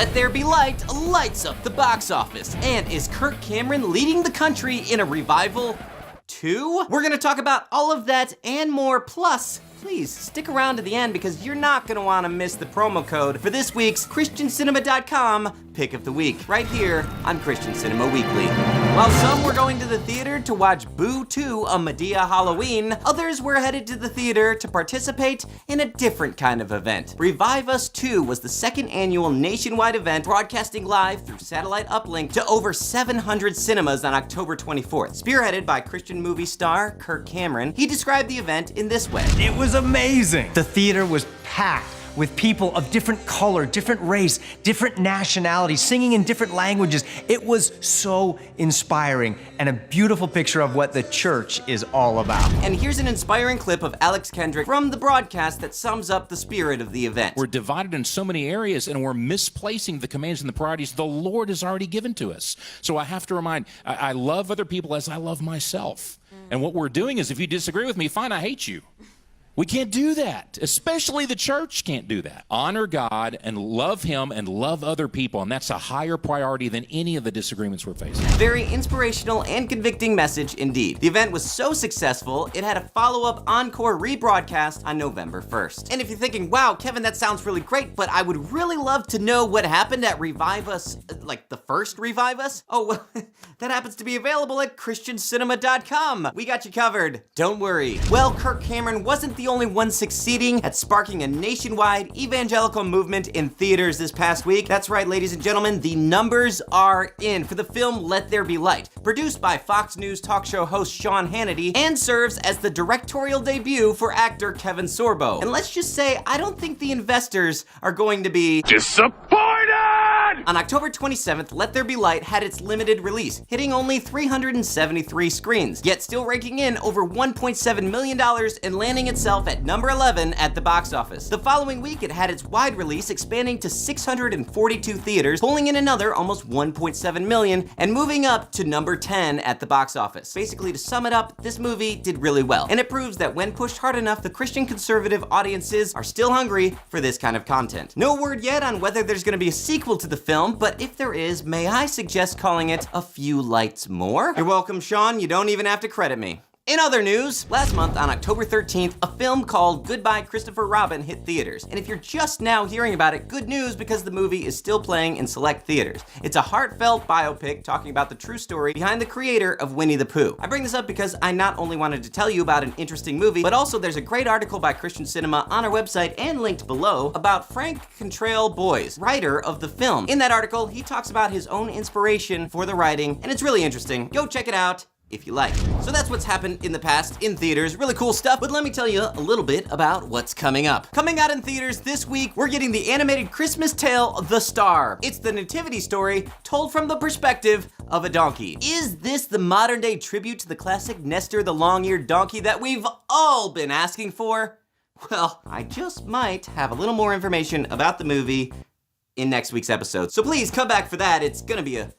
Let There Be Light lights up the box office. And is Kirk Cameron leading the country in a revival 2? We're gonna talk about all of that and more, plus please stick around to the end because you're not gonna wanna miss the promo code for this week's ChristianCinema.com Pick of the Week, right here on Christian Cinema Weekly. While some were going to the theater to watch Boo 2, A Madea Halloween, others were headed to the theater to participate in a different kind of event. Revive Us 2 was the second annual nationwide event broadcasting live through satellite uplink to over 700 cinemas on October 24th. Spearheaded by Christian movie star Kirk Cameron, he described the event in this way. It was amazing. The theater was packed with people of different color, different race, different nationalities, singing in different languages. It was so inspiring and a beautiful picture of what the church is all about. And here's an inspiring clip of Alex Kendrick from the broadcast that sums up the spirit of the event. We're divided in so many areas and we're misplacing the commands and the priorities the Lord has already given to us. So I have to remind, I love other people as I love myself. And what we're doing is, if you disagree with me, fine, I hate you. We can't do that. Especially the church can't do that. Honor God and love Him and love other people, and that's a higher priority than any of the disagreements we're facing. Very inspirational and convicting message indeed. The event was so successful, it had a follow-up encore rebroadcast on November 1st. And if you're thinking, wow, Kevin, that sounds really great, but I would really love to know what happened at Revive Us, like the first Revive Us? Oh, well, that happens to be available at ChristianCinema.com. We got you covered. Don't worry. Well, Kirk Cameron wasn't the only one succeeding at sparking a nationwide evangelical movement in theaters this past week. That's right, ladies and gentlemen, the numbers are in for the film Let There Be Light, produced by Fox News talk show host Sean Hannity, and serves as the directorial debut for actor Kevin Sorbo. And let's just say, I don't think the investors are going to be disappointed! On October 27th, Let There Be Light had its limited release, hitting only 373 screens, yet still raking in over $1.7 million and landing itself at number 11 at the box office. The following week, it had its wide release, expanding to 642 theaters, pulling in another almost $1.7 million, and moving up to number 10 at the box office. Basically, to sum it up, this movie did really well, and it proves that when pushed hard enough, the Christian conservative audiences are still hungry for this kind of content. No word yet on whether there's gonna be a sequel to the film, but if there is, may I suggest calling it A Few Lights More? You're welcome, Sean. You don't even have to credit me. In other news, last month on October 13th, a film called Goodbye Christopher Robin hit theaters. And if you're just now hearing about it, good news, because the movie is still playing in select theaters. It's a heartfelt biopic talking about the true story behind the creator of Winnie the Pooh. I bring this up because I not only wanted to tell you about an interesting movie, but also there's a great article by Christian Cinema on our website and linked below about Frank Contrail Boyes, writer of the film. In that article, he talks about his own inspiration for the writing, and it's really interesting. Go check it out if you like. So that's what's happened in the past in theaters, really cool stuff, but let me tell you a little bit about what's coming up. Coming out in theaters this week, we're getting the animated Christmas tale, The Star. It's the nativity story told from the perspective of a donkey. Is this the modern day tribute to the classic Nestor the Long-Eared Donkey that we've all been asking for? Well, I just might have a little more information about the movie in next week's episode, so please come back for that. It's gonna be a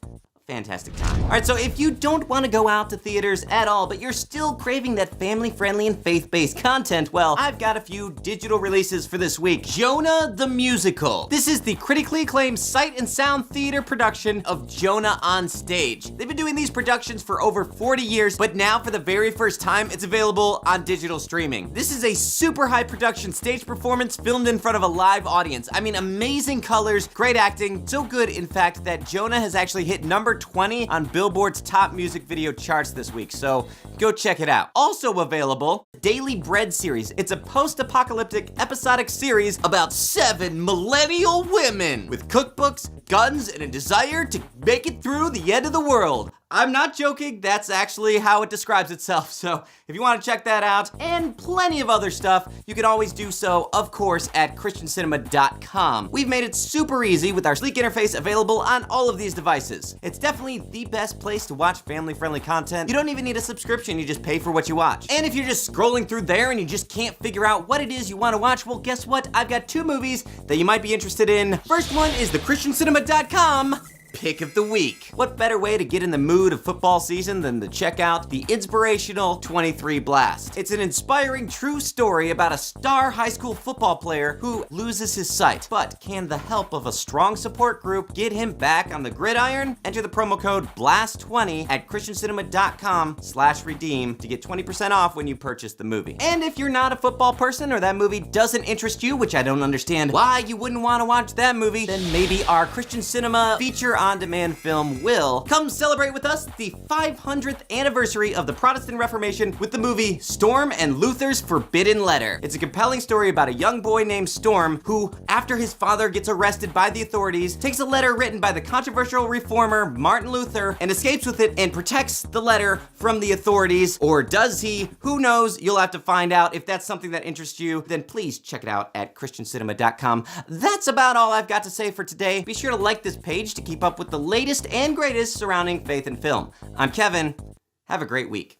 fantastic time. All right, so if you don't want to go out to theaters at all, but you're still craving that family-friendly and faith-based content, well, I've got a few digital releases for this week. Jonah the Musical. This is the critically acclaimed sight and sound theater production of Jonah on Stage. They've been doing these productions for over 40 years, but now for the very first time, it's available on digital streaming. This is a super high production stage performance filmed in front of a live audience. I mean, amazing colors, great acting, so good, in fact, that Jonah has actually hit number 20 on Billboard's top music video charts this week, so go check it out. Also available, Daily Bread series. It's a post-apocalyptic episodic series about 7 millennial women with cookbooks, guns, and a desire to make it through the end of the world. I'm not joking, that's actually how it describes itself, so if you want to check that out, and plenty of other stuff, you can always do so, of course, at ChristianCinema.com. We've made it super easy with our sleek interface available on all of these devices. It's definitely the best place to watch family-friendly content. You don't even need a subscription, you just pay for what you watch. And if you're just scrolling through there and you just can't figure out what it is you want to watch, well, guess what? I've got 2 movies that you might be interested in. First one is the ChristianCinema.com Pick of the week. What better way to get in the mood of football season than to check out the inspirational 23 Blast? It's an inspiring true story about a star high school football player who loses his sight, but can the help of a strong support group get him back on the gridiron? Enter the promo code BLAST20 at christiancinema.com/redeem to get 20% off when you purchase the movie. And if you're not a football person or that movie doesn't interest you, which I don't understand why you wouldn't want to watch that movie, then maybe our Christian Cinema feature on-demand film will. Come celebrate with us the 500th anniversary of the Protestant Reformation with the movie Storm and Luther's Forbidden Letter. It's a compelling story about a young boy named Storm who, after his father gets arrested by the authorities, takes a letter written by the controversial reformer Martin Luther and escapes with it and protects the letter from the authorities. Or does he? Who knows? You'll have to find out. If that's something that interests you, then please check it out at christiancinema.com. That's about all I've got to say for today. Be sure to like this page to keep up with the latest and greatest surrounding faith and film. I'm Kevin. Have a great week.